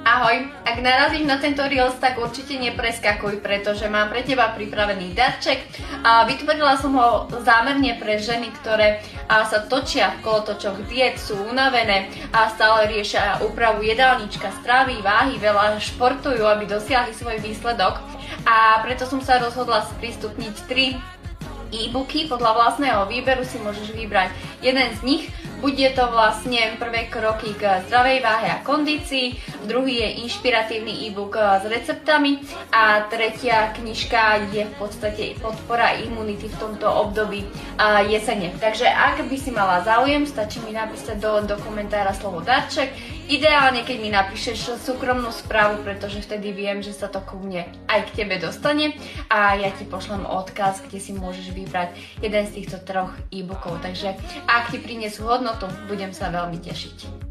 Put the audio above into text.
Ahoj, ak narazíš na tento reels, tak určite nepreskakuj, pretože mám pre teba pripravený darček. Vytvorila som ho zámerne pre ženy, ktoré sa točia v kolotočoch diet, sú unavené a stále riešia úpravu jedálnička, stravy, váhy, veľa športujú, aby dosiahli svoj výsledok. A preto som sa rozhodla sprístupniť 3 e-booky. Podľa vlastného výberu si môžeš vybrať jeden z nich. Bude to vlastne prvé kroky k zdravej váhe a kondícii, druhý je inšpiratívny e-book s receptami a tretia knižka je v podstate podpora imunity v tomto období jesene. Takže ak by si mala záujem, stačí mi napísať do komentára slovo darček. Ideálne, keď mi napíšeš súkromnú správu, pretože vtedy viem, že sa to ku mne aj k tebe dostane a ja ti pošlem odkaz, kde si môžeš vybrať jeden z týchto 3 e-bookov. Takže ak ti prinesú hodnotu, budem sa veľmi tešiť.